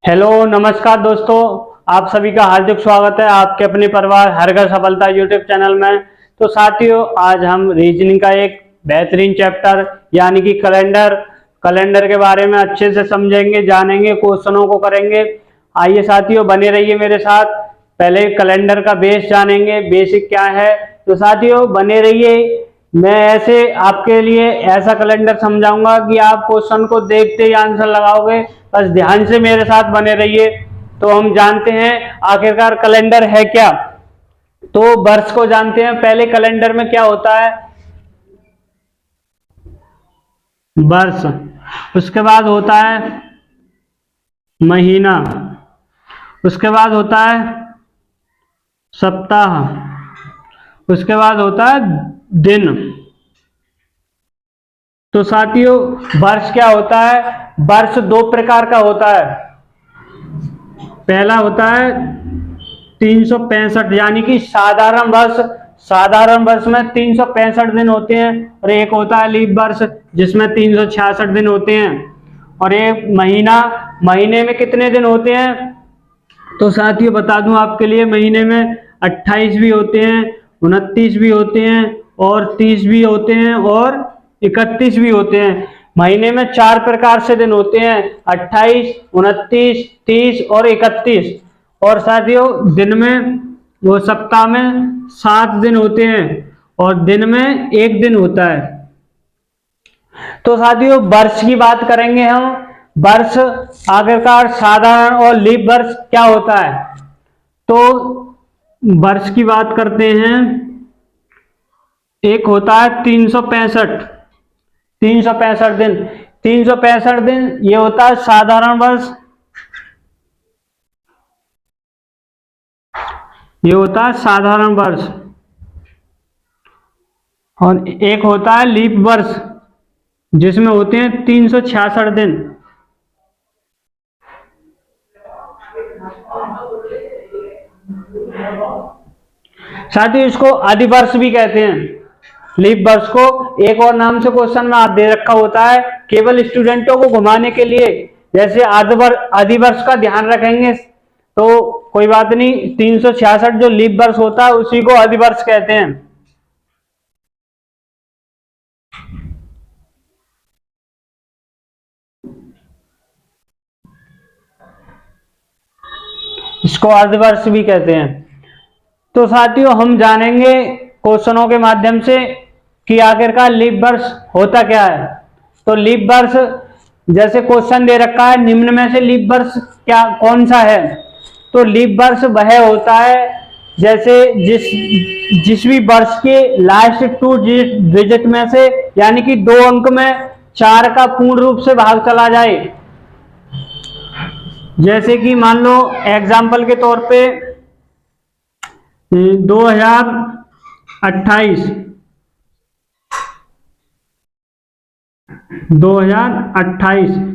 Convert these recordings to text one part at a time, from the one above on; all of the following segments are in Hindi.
हेलो नमस्कार दोस्तों, आप सभी का हार्दिक स्वागत है आपके अपने परिवार हर घर सफलता यूट्यूब चैनल में। तो साथियों, आज हम रीजनिंग का एक बेहतरीन चैप्टर यानी कि कैलेंडर के बारे में अच्छे से समझेंगे, जानेंगे, क्वेश्चनों को करेंगे। आइए साथियों, बने रहिए मेरे साथ। पहले कैलेंडर का बेस जानेंगे, बेसिक क्या है। तो साथियों बने रहिए, मैं ऐसे आपके लिए ऐसा कैलेंडर समझाऊंगा कि आप क्वेश्चन को देखते ही आंसर लगाओगे। बस ध्यान से मेरे साथ बने रहिए। तो हम जानते हैं आखिरकार कैलेंडर है क्या। तो वर्ष को जानते हैं। पहले कैलेंडर में क्या होता है, वर्ष। उसके बाद होता है महीना। उसके बाद होता है सप्ताह। उसके बाद होता है दिन। तो साथियों, वर्ष क्या होता है। वर्ष दो प्रकार का होता है। पहला होता है 365 यानी कि साधारण वर्ष। साधारण वर्ष में 365 दिन होते हैं। और एक होता है लीप वर्ष जिसमें 366 दिन होते हैं। और एक महीना, महीने में कितने दिन होते हैं। तो साथियों बता दूं आपके लिए, महीने में 28 भी होते हैं, 29 भी होते हैं, और 30 भी होते हैं, और 31 भी होते हैं। महीने में 4 प्रकार से दिन होते हैं, 28, 29, 30 और 31। और साथियों दिन में, वो सप्ताह में 7 दिन होते हैं और दिन में 1 दिन होता है। तो साथियों वर्ष की बात करेंगे हम। वर्ष आखिरकार साधारण और लीप वर्ष क्या होता है। तो वर्ष की बात करते हैं। एक होता है 365 दिन। 365 दिन ये होता है साधारण वर्ष। ये होता है साधारण वर्ष। और एक होता है लीप वर्ष जिसमें होते हैं 366 दिन। साथ ही इसको अधिवर्ष भी कहते हैं। लीप वर्ष को एक और नाम से क्वेश्चन में दे रखा होता है, केवल स्टूडेंटों को घुमाने के लिए। जैसे अधिवर्ष का ध्यान रखेंगे तो कोई बात नहीं, 366 जो लीप वर्ष होता है उसी को अधिवर्ष कहते हैं। इसको अर्धवर्ष भी कहते हैं। तो साथियों हम जानेंगे क्वेश्चनों के माध्यम से कि आखिरकार लीप वर्ष होता क्या है। तो लीप वर्ष, जैसे क्वेश्चन दे रखा है, निम्न में से लीप वर्ष क्या कौन सा है। तो लीप वर्ष वह होता है जैसे जिस भी वर्ष के लास्ट 2 डिजिट में से, यानी कि 2 अंक में 4 का पूर्ण रूप से भाग चला जाए। जैसे कि मान लो एग्जाम्पल के तौर पे 2028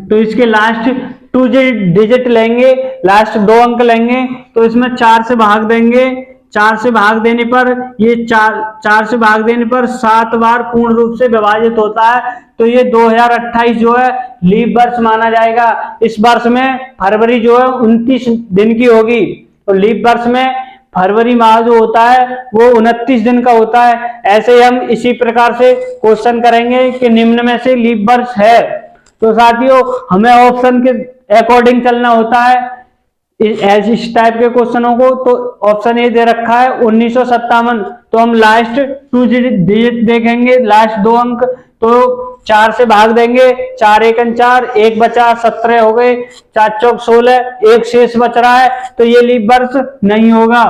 तो इसके लास्ट 2 डिजिट लेंगे, लास्ट 2 अंक लेंगे, तो इसमें 4 से भाग देंगे। 4 से भाग देने पर ये 4 से भाग देने पर 7 बार पूर्ण रूप से विभाजित होता है। तो ये 2028 जो है लीप वर्ष माना जाएगा। इस वर्ष में फरवरी जो है 29 दिन की होगी। तो लीप वर्ष में फरवरी माह जो होता है वो 29 दिन का होता है। ऐसे ही हम इसी प्रकार से क्वेश्चन करेंगे कि निम्न में से लीप वर्ष है। तो साथियों हमें ऑप्शन के अकॉर्डिंग चलना होता है इस टाइप के क्वेश्चनों को। तो ऑप्शन ए दे रखा है 1957, तो हम लास्ट 2 डिजिट देखेंगे, लास्ट 2 अंक। तो 4 से भाग देंगे, 4 एक 4, 1 बचा, 17 हो गए, 4 चौक 16, 1 शेष बच रहा है। तो ये लीप वर्ष नहीं होगा।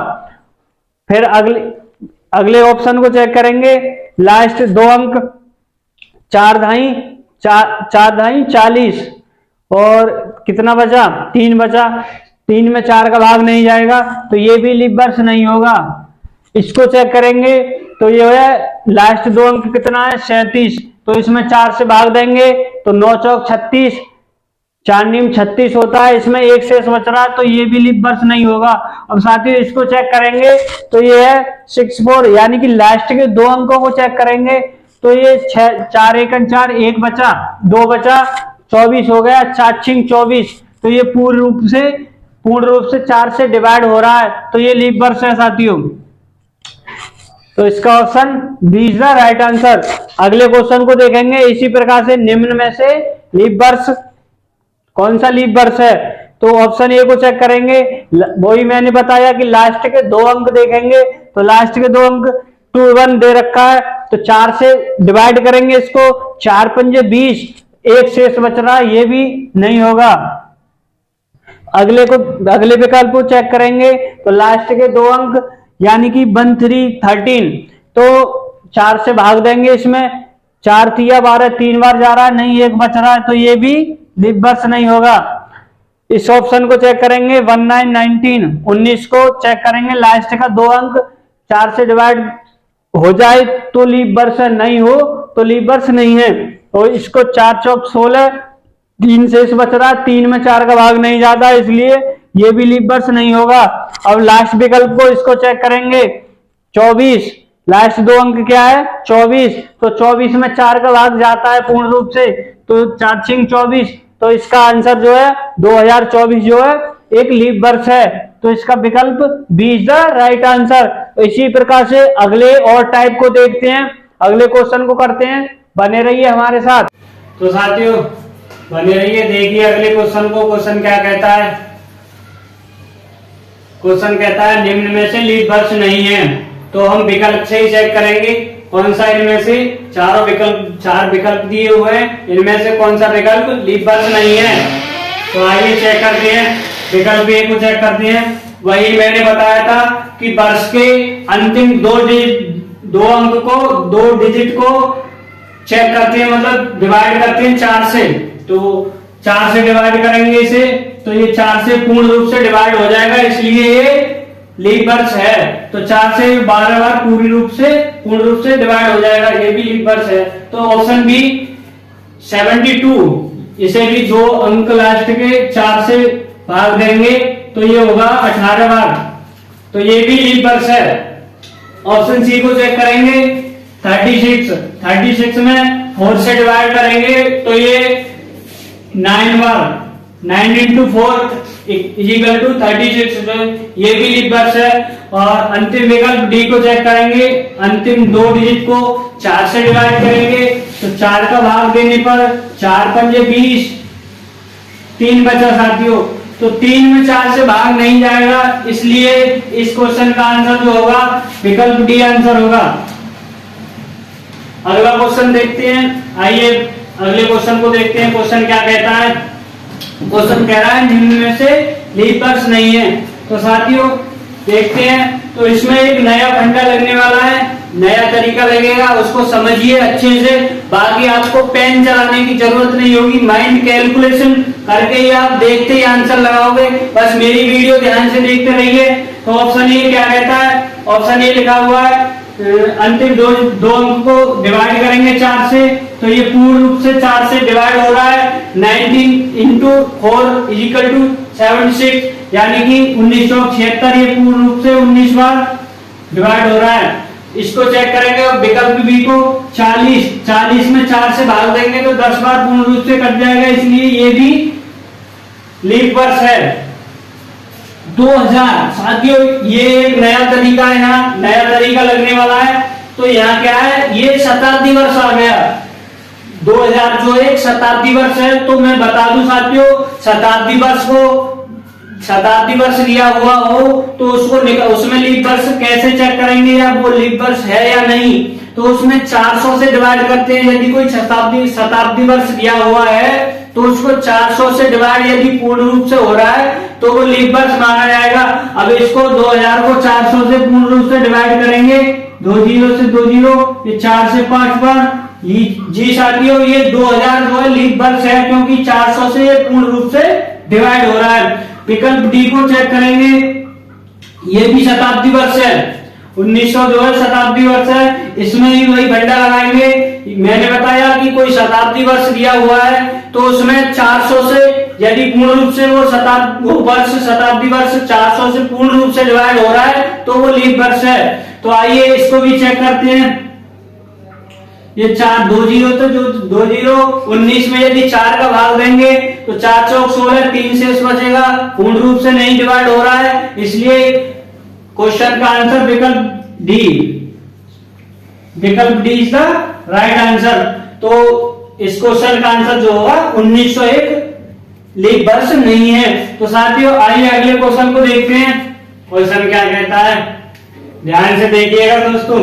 फिर अगले ऑप्शन को चेक करेंगे, लास्ट 2 अंक 4 धाई 40, और कितना बचा, 3 बचा। 3 में 4 का भाग नहीं जाएगा, तो ये भी लीप वर्ष नहीं होगा। इसको चेक करेंगे तो ये है लास्ट 2 अंक कितना है, 37, तो इसमें 4 से भाग देंगे तो 9 चौक 36, 4 नीम 36 होता है। इसमें 1 शेष बच रहा है, तो ये भी लीप वर्ष नहीं होगा। अब साथियों इसको चेक करेंगे तो ये है 64, यानी कि लास्ट के 2 अंकों को चेक करेंगे तो ये 4 एक 4, 1 बचा, 2 बचा, 24 हो गया, 4 6 24, तो ये पूर्ण रूप से 4 से डिवाइड हो रहा है, तो ये लीप वर्ष है साथियों। तो इसका option B is the right answer. अगले क्वेश्चन को देखेंगे इसी प्रकार से, निम्न में से लीप वर्ष कौन सा लीप वर्ष है? तो ऑप्शन ए को चेक करेंगे, वही मैंने बताया कि लास्ट के 2 अंक देखेंगे, तो लास्ट के 2 अंक 2 1 दे रखा है, तो 4 से डिवाइड करेंगे इसको, 4 पंजे 20, एक शेष बच रहा है, ये भी नहीं होगा। अगले विकल्प को चेक करेंगे, तो लास्ट के 2 अंक यानी कि 1 3 13, तो 4 से भाग देंगे, इसमें 4 3 12, 3 बार जा रहा है, नहीं एक बच रहा है, तो ये भी लीप वर्ष नहीं होगा। इस ऑप्शन को चेक करेंगे 19 19, 19 को चेक करेंगे, लास्ट का 2 अंक 4 से डिवाइड हो जाए तो लीप वर्ष, नहीं हो तो लीप वर्ष नहीं है। और इसको 4 चौक 16, 3 शेष बच रहा है, 3 में 4 का भाग नहीं जाता, इसलिए ये भी लीप वर्ष नहीं होगा। अब लास्ट विकल्प को इसको चेक करेंगे 24, लास्ट 2 अंक क्या है 24, तो 24 में 4 का भाग जाता है पूर्ण रूप से, तो 4 6 24, तो इसका आंसर जो है 2024 जो है एक लीप वर्ष है, तो इसका विकल्प B is the right answer. इसी प्रकार से अगले और टाइप को देखते हैं, अगले क्वेश्चन को करते हैं, बने रहिए हमारे साथ। तो साथियों बने रहिए, देखिए अगले क्वेश्चन को। क्वेश्चन क्या कहता है? क्वेश्चन कहता है निम्न में से लीप वर्ष नहीं है, तो हम विकल्प से ही चेक करेंगे कौन सा इनमें से 4 विकल्प दिए हुए हैं, इनमें से कौन सा विकल्प लीप वर्ष नहीं है। तो आइए चेक करते हैं, विकल्प ए को चेक करते हैं। वही मैंने बताया था कि वर्ष के अंतिम 2 अंक को 2 डिजिट को चेक करते हैं, मतलब डिवाइड करते हैं 4 से, तो 4 से डिवाइड करेंगे इसे, तो ये 4 से पूर्ण रूप से डिवाइड हो जाएगा, इसलिए ये लीप वर्ष है। तो 4 से 12 बार पूर्ण रूप से डिवाइड हो जाएगा, ये भी लीप वर्ष है। तो ऑप्शन बी 72, इसे भी 2 अंक लास्ट के 4 से भाग देंगे, तो ये होगा 18 बार, तो ये भी लीप वर्ष है। ऑप्शन सी को चेक करेंगे 36 में 4 से डिवाइड करेंगे, तो ये 9 बार, 9 into 4 इक्वल टू 36, ये भी लीप वर्ष है। और अंतिम विकल्प डी को चेक करेंगे, अंतिम 2 डिजिट को 4 से डिवाइड करेंगे, तो 4 का भाग देने पर 4 पंजे 20, 3 बचा साथियों, तो 3 में 4 से भाग नहीं जाएगा, इसलिए इस क्वेश्चन का आंसर जो होगा विकल्प डी आंसर होगा। अगला क्वेश्चन देखते हैं, आइए अगले क्वेश्चन को देखते हैं। क्वेश्चन क्या कहता है? क्वेश्चन कह रहा है निम्न में से लीप वर्ष नहीं है, तो साथियों देखते हैं। तो इसमें एक नया फंडा लगने वाला है, नया तरीका लगेगा, उसको समझिए अच्छे से, बाकी आपको पेन चलाने की जरूरत नहीं होगी, माइंड कैलकुलेशन करके ही आप देखते ही आंसर लगाओगे, बस मेरी वीडियो ध्यान से देखते रहिए। तो ऑप्शन ए क्या कहता है? ऑप्शन ए लिखा हुआ है अंतिम 2 अंक को डिवाइड करेंगे 4 से, तो ये पूर्ण रूप से 4 से डिवाइड हो रहा है, 19 into 4 इक्वल टू 76, यानी कि 1976, ये पूर्ण रूप से 19 बार डिवाइड हो रहा है। इसको चेक करेंगे विकल्प बी को 40 में 4 से भाग देंगे तो 10 बार पूर्ण रूप से कट जाएगा, इसलिए ये भी लीप वर्ष है। 2000 साथियों ये एक नया तरीका है, यहाँ नया तरीका लगने वाला है। तो यहाँ क्या है, ये शताब्दी वर्ष आ गया, 2000 जो एक शताब्दी वर्ष है। तो मैं बता दूं साथियों, शताब्दी वर्ष लिया हुआ हो तो उसमें लीप वर्ष कैसे चेक करेंगे, या वो लीप वर्ष है या नहीं। तो उसमें 400 से डिवाइड करते हैं, यदि कोई शताब्दी वर्ष लिया हुआ है तो उसको 400 से डिवाइड यदि पूर्ण रूप से हो रहा है तो वो लीप वर्ष माना जाएगा। अब इसको 2000 को 400 से पूर्ण रूप से डिवाइड करेंगे, 2 0 से 2 0, ये 4 से 5 बार, जी साथियों ये 2000 जो है लीप वर्ष है, क्योंकि 400 से ये पूर्ण रूप से डिवाइड हो रहा है। विकल्प डी को चेक करेंगे, ये भी शताब्दी वर्ष है, 1900 जो है शताब्दी वर्ष है, इसमें ही वही घंटा लगाएंगे। मैंने बताया कि कोई शताब्दी वर्ष दिया हुआ है तो उसमें 400 से यदि पूर्ण रूप से वो शताब्दी वर्ष 400 से पूर्ण रूप से डिवाइड हो रहा है तो वो लीप वर्ष है। तो आइए इसको भी चेक करते हैं। ये 4 2 जीरो, तो जो 2 जीरो 19 में यदि 4 का भाग देंगे तो 4 चौक 16, 3 शेष बचेगा, पूर्ण रूप से नहीं डिवाइड हो रहा है, इसलिए क्वेश्चन का आंसर विकल्प डी, विकल्प D is the right answer. तो इस क्वेश्चन का आंसर जो होगा 1901 लीप वर्ष नहीं है। तो साथियों आइए अगले क्वेश्चन को देखते हैं। क्वेश्चन क्या कहता है, ध्यान से देखिएगा दोस्तों।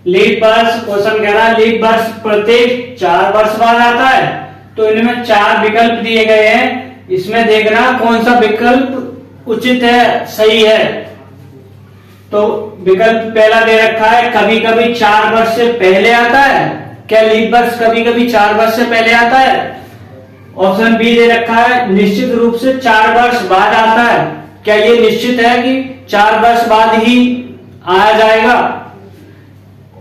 लीप वर्ष, क्वेश्चन कह रहा है लीप वर्ष प्रत्येक 4 वर्ष बाद आता है। तो इनमें 4 विकल्प दिए गए हैं, इसमें देखना कौन सा विकल्प उचित है, सही है। तो विकल्प पहला दे रखा है कभी कभी 4 वर्ष से पहले आता है। क्या लीप वर्ष कभी कभी 4 वर्ष से पहले आता है? ऑप्शन बी दे रखा है निश्चित रूप से 4 वर्ष बाद आता है। क्या ये निश्चित है कि 4 वर्ष बाद ही आया जाएगा?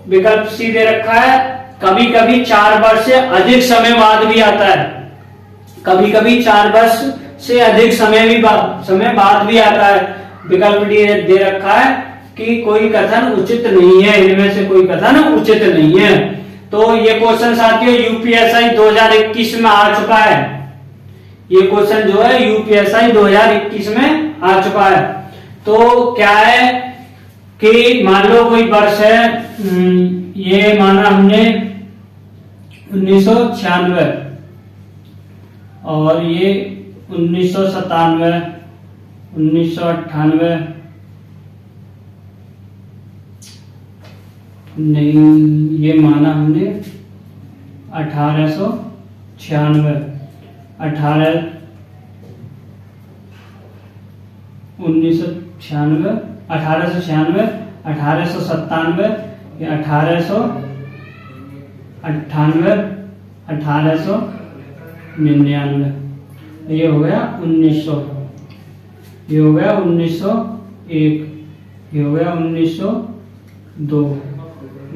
विकल्प सी दे रखा है कभी कभी 4 वर्ष से अधिक समय बाद भी आता है। कभी कभी 4 वर्ष से अधिक समय बाद भी आता है। विकल्प डी दे रखा है कि कोई कथन उचित नहीं है, इनमें से कोई कथन उचित नहीं है। तो ये क्वेश्चन साथियों यूपीएसआई 2021 में आ चुका है। ये क्वेश्चन जो है यूपीएसआई 2021 में आ चुका है। तो क्या है कि मान लो कोई वर्ष है, ये माना हमने 1996 और ये 1997, 1998 नहीं, ये माना हमने 1896, 1996, 1896, 1897, 1898, 1899, ये हो गया 1900, ये हो गया 1901, ये हो गया 1902,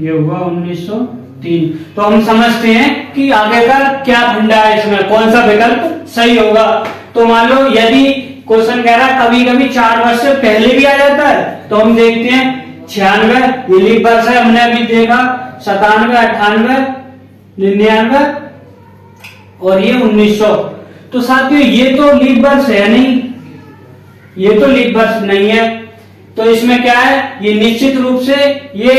ये हुआ 1903। तो हम समझते हैं कि आगे का क्या फंडा है, इसमें कौन सा विकल्प सही होगा। तो मान लो यदि क्वेश्चन कह रहा है कभी कभी 4 वर्ष से पहले भी आ जाता है, तो हम देखते हैं 96 ये लीप वर्ष है, हमने अभी देखा 97, 98, 99 और ये 1900। तो साथियों ये तो लीप वर्ष है नहीं, ये तो लीप वर्ष नहीं है। तो इसमें क्या है, ये निश्चित रूप से ये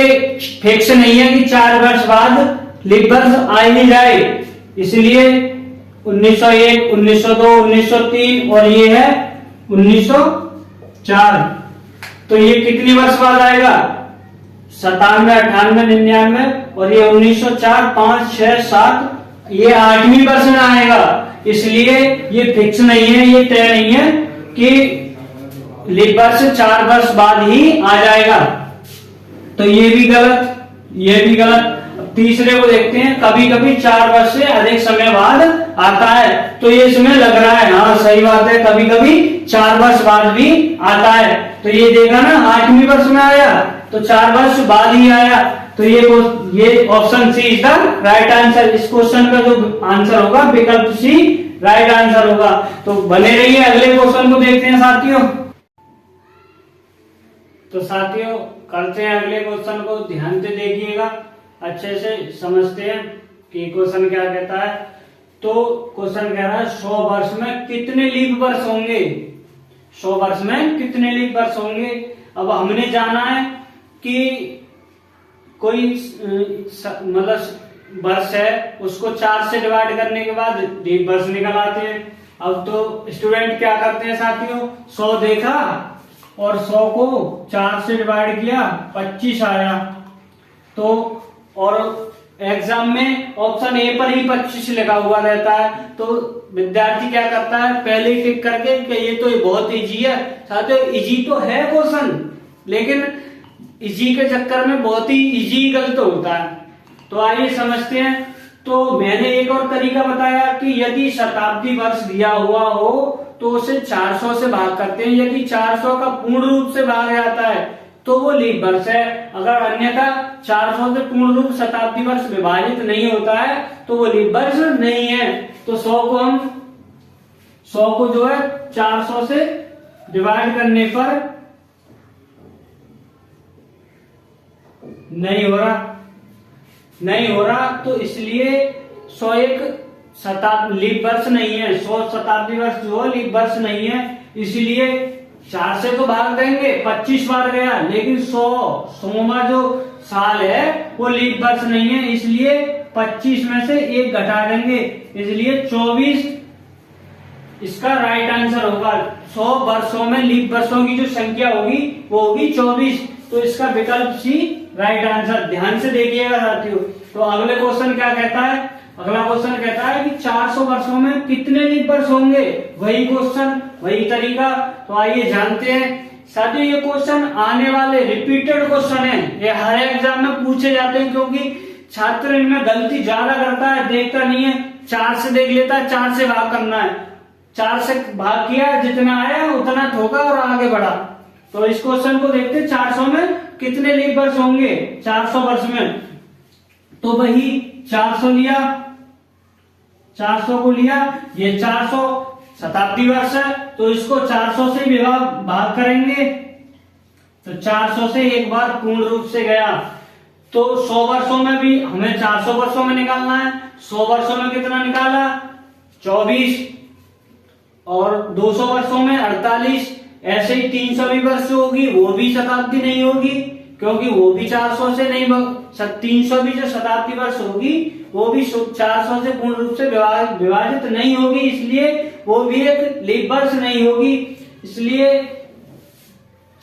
फिक्स नहीं है कि 4 वर्ष बाद लीप वर्ष आ ही नहीं जाए, इसलिए 1901, 1902, 1903 और ये है 1904। तो ये कितनी वर्ष बाद आएगा? 97, 98, 99 और ये 1904, 5, 6, 7, ये 8वीं वर्ष में आएगा। इसलिए ये फिक्स नहीं है, ये तय नहीं है कि लीप वर्ष 4 वर्ष बाद ही आ जाएगा। तो ये भी गलत, ये भी गलत। तीसरे को देखते हैं कभी कभी 4 वर्ष से अधिक समय बाद आता है। तो ये इसमें लग रहा है हाँ सही बात है, कभी कभी 4 वर्ष बाद भी आता है। तो ये देखा ना 8वीं वर्ष में आया तो 4 वर्ष बाद ही आया। तो ये option C is the right answer. इस क्वेश्चन का जो आंसर होगा विकल्प सी राइट आंसर होगा। तो बने रहिए, अगले क्वेश्चन को देखते हैं साथियों। तो साथियों करते हैं अगले क्वेश्चन को, ध्यान से देखिएगा, अच्छे से समझते हैं कि क्वेश्चन क्या कहता है। तो क्वेश्चन कह रहा है 100 वर्ष में कितने लीप वर्ष होंगे? 100 वर्ष में कितने लीप वर्ष होंगे? अब हमने जाना है कि कोई मतलब वर्ष है, उसको 4 से डिवाइड करने के बाद लीप वर्ष निकल आते हैं। अब तो स्टूडेंट क्या करते हैं साथियों, 100 देखा और 100 को 4 से डिवाइड किया, 25 आया। तो और एग्जाम में ऑप्शन ए पर ही 25 लिखा हुआ रहता है। तो विद्यार्थी क्या करता है, पहले ही टिक करके कि ये तो बहुत इजी है। साथियों इजी तो है क्वेश्चन, लेकिन इजी के चक्कर में बहुत ही इजी गलत होता है। तो आइए समझते हैं। तो मैंने एक और तरीका बताया कि यदि शताब्दी वर्ष दिया हुआ हो तो उसे 400 से भाग करते हैं। यदि 400 का पूर्ण रूप से भाग जाता है तो वो लीप वर्ष है। अगर अन्यथा 400 से पूर्ण रूप शताब्दी वर्ष विभाजित नहीं होता है तो वो लीप वर्ष नहीं है। तो 100 को जो है 400 से डिवाइड करने पर नहीं हो रहा, नहीं हो रहा, तो इसलिए 101 शताब्दी लीप वर्ष नहीं है, 100 शताब्दी वर्ष जो है लीप वर्ष नहीं है। इसलिए 4 से तो भाग देंगे, 25 बार गया, लेकिन 100वां जो साल है वो लीप वर्ष नहीं है, इसलिए 25 में से 1 घटा देंगे, इसलिए 24 इसका राइट आंसर होगा। 100 वर्षों में लीप वर्षों की जो संख्या होगी वो होगी 24, तो इसका विकल्प सी राइट आंसर। ध्यान से देखिएगा साथियों। तो अगले क्वेश्चन क्या कहता है, अगला क्वेश्चन कहता है कि 400 वर्षों में कितने लीप वर्ष होंगे। वही क्वेश्चन, वही तरीका। तो आइए जानते हैं साथियों। ये क्वेश्चन आने वाले रिपीटेड क्वेश्चन है, ये हर एग्जाम में पूछे जाते हैं, क्योंकि छात्र इनमें गलती ज्यादा करता है, देखता नहीं है, 4 से देख लेता है, 4 से भाग करना है, 4 से भाग किया, जितना आया उतना ठोका और आगे बढ़ा। तो इस क्वेश्चन को देखते, 400 में कितने लीप वर्ष होंगे 400 वर्ष में। तो वही 400 लिया, 400 को लिया, ये 400 शताब्दी वर्ष है, तो इसको 400 से भाग करेंगे, तो 400 से एक बार पूर्ण रूप से गया। तो 100 वर्षों में भी हमें 400 वर्षों में निकालना है। 100 वर्षों में कितना निकाला 24, और 200 वर्षों में 48। ऐसे ही 300 वर्ष होगी, वो भी शताब्दी नहीं होगी, क्योंकि वो भी 400 से नहीं, 300 भी जो शताब्दी वर्ष होगी वो भी 400 से पूर्ण रूप से विभाजित नहीं होगी, इसलिए वो भी एक लीप वर्ष नहीं होगी। इसलिए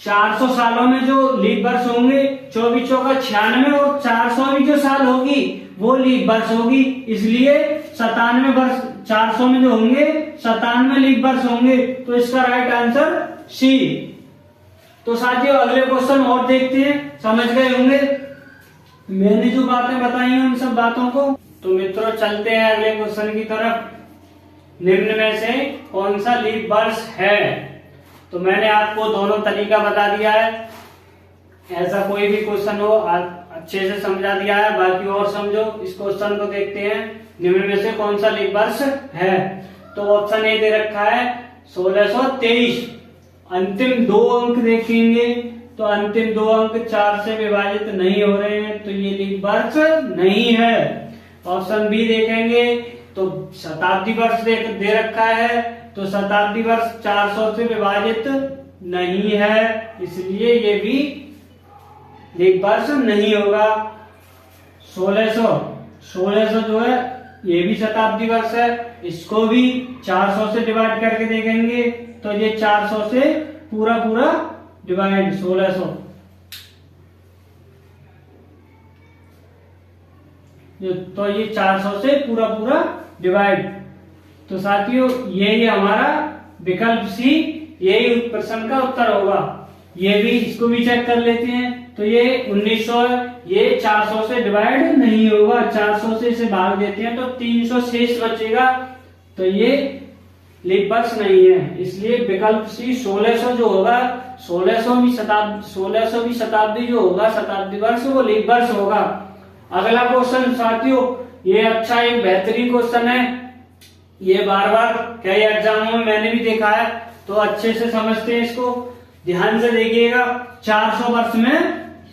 400 सालों में जो लीप वर्ष होंगे 24 चौका 96, और 400वीं जो साल होगी वो लीप वर्ष होगी, इसलिए 97 वर्ष 400 में जो होंगे 97 लीप वर्ष होंगे। तो इसका राइट आंसर सी। तो साथियों अगले क्वेश्चन और देखते हैं, समझ गए होंगे मैंने जो बातें बताई हैं उन सब बातों को। तो मित्रों चलते हैं अगले क्वेश्चन की तरफ। निम्न में से कौन सा लीप वर्ष है। तो मैंने आपको दोनों तरीका बता दिया है, ऐसा कोई भी क्वेश्चन हो अच्छे से समझा दिया है, बाकी और समझो। इस क्वेश्चन को देखते हैं, निम्न में से कौन सा लीप वर्ष है। तो ऑप्शन ए दे रखा है 1623। अंतिम 2 अंक देखेंगे, तो अंतिम 2 अंक 4 से विभाजित नहीं हो रहे हैं, तो ये लीप वर्ष नहीं है। ऑप्शन बी देखेंगे तो शताब्दी वर्ष दे रखा है, तो शताब्दी वर्ष 400 से विभाजित नहीं है, इसलिए ये भी लीप वर्ष नहीं होगा। 1600 जो है ये भी शताब्दी वर्ष है, इसको भी 400 से डिवाइड करके देखेंगे, तो ये 400 से पूरा डिवाइड 1600, तो ये 400 से पूरा डिवाइड। तो साथियों ये हमारा विकल्प सी, यही प्रश्न का उत्तर होगा। ये भी, इसको भी चेक कर लेते हैं। तो ये 1900 है, ये 400 से डिवाइड नहीं होगा, 400 से इसे भाग देते हैं तो 300 शेष बचेगा, तो ये लीप वर्ष नहीं है, इसलिए विकल्प सी 1600 जो होगा 1600वीं शताब्दी जो होगा शताब्दी वर्ष वो लीप वर्ष होगा। अगला क्वेश्चन साथियों ये अच्छा एक बेहतरीन क्वेश्चन है, ये बार बार कई एग्जामों में मैंने भी देखा है, तो अच्छे से समझते हैं इसको, ध्यान से देखिएगा। 400 वर्ष में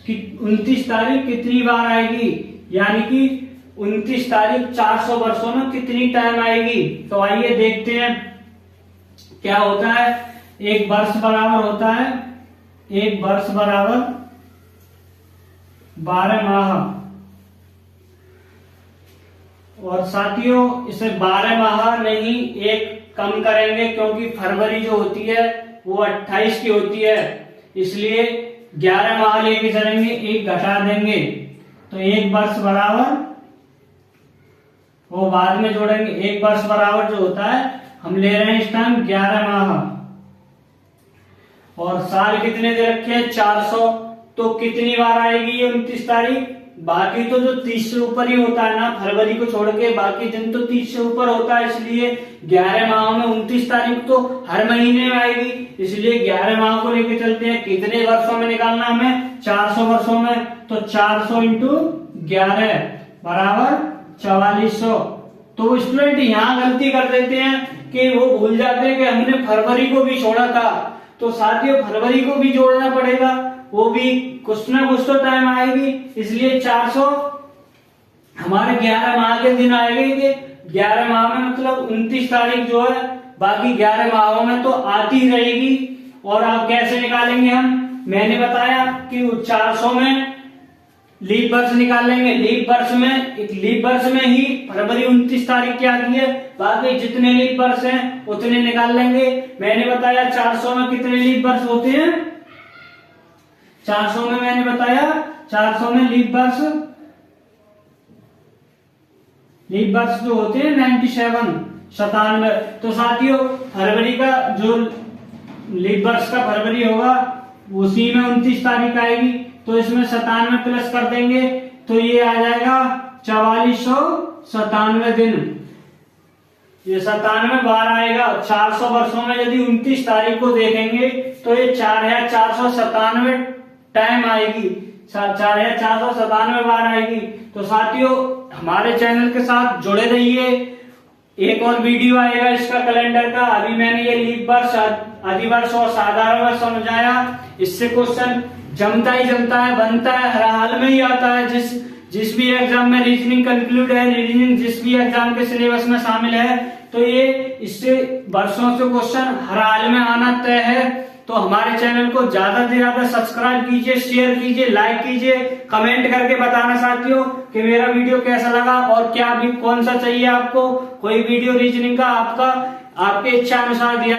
29 तारीख कितनी बार आएगी, यानी कि 29 तारीख 400 वर्षों में कितनी टाइम आएगी। तो आइए देखते हैं क्या होता है। एक वर्ष बराबर होता है, एक वर्ष बराबर 12 माह, और साथियों इसे 12 माह नहीं एक कम करेंगे, क्योंकि फरवरी जो होती है वो 28 की होती है, इसलिए 11 माह लेके चलेंगे, एक घटा देंगे, तो एक वर्ष बराबर, वो बाद में जोड़ेंगे। एक वर्ष बराबर जो होता है हम ले रहे हैं इस टाइम 11 माह, और साल कितने दे रखे हैं 400, तो कितनी बार आएगी ये 29 तारीख। बाकी तो जो 30 से ऊपर ही होता है ना, फरवरी को छोड़ के बाकी दिन तो 30 से ऊपर होता है, इसलिए 11 माह में 29 तारीख तो हर महीने में आएगी, इसलिए 11 माह को लेके चलते हैं। कितने वर्षों में निकालना हमें 400 वर्षों में, तो 400 इंटू 11 बराबर 4400। तो स्टूडेंट यहाँ गलती कर देते हैं कि वो भूल जाते हैं कि हमने फरवरी को भी छोड़ा था, तो साथियों फरवरी को भी जोड़ना पड़ेगा, वो भी कुछ ना कुछ तो टाइम आएगी, इसलिए 400 हमारे 11 माह के दिन आएंगे। 11 माह में मतलब 29 तारीख जो है, बाकी 11 माहों में तो आती रहेगी। और आप कैसे निकालेंगे हम, मैंने बताया कि 400 में लीप वर्ष निकाल लेंगे। लीप वर्ष में ही फरवरी 29 तारीख की आती है, बाकी जितने लीप वर्ष हैं उतने निकाल लेंगे। मैंने बताया 400 में कितने लीप वर्ष होते हैं, 400 में मैंने बताया 400 में लीप वर्ष जो होते हैं 97। तो साथियों फरवरी का जो लीप वर्ष का फरवरी होगा उसी में 29 तारीख आएगी, तो इसमें 97 प्लस कर देंगे तो ये आ जाएगा 4497 दिन। ये 97 बार आएगा। 400 वर्षों में यदि 29 तारीख को देखेंगे तो ये 4497 टाइम आएगी, 4497 बार आएगी। तो साथियों हमारे चैनल के साथ जुड़े रहिए। एक और वीडियो आएगा इसका कैलेंडर का। अभी मैंने ये लीप वर्ष, अधिवर्ष और साधारण वर्ष समझाया। इससे क्वेश्चन जमता है, बनता है, हर हाल में ही आता है। जिस भी एग्जाम में रीजनिंग कंक्लूड है, रीजनिंग जिस भी एग्जाम के सिलेबस में शामिल है, तो ये इससे वर्षों से क्वेश्चन हर हाल में आना तय है। तो हमारे चैनल को ज्यादा से ज्यादा सब्सक्राइब कीजिए, शेयर कीजिए, लाइक कीजिए, कमेंट करके बताना साथियों कि मेरा वीडियो कैसा लगा और क्या भी कौन सा चाहिए आपको, कोई वीडियो रीजनिंग का आपके इच्छा अनुसार दिया।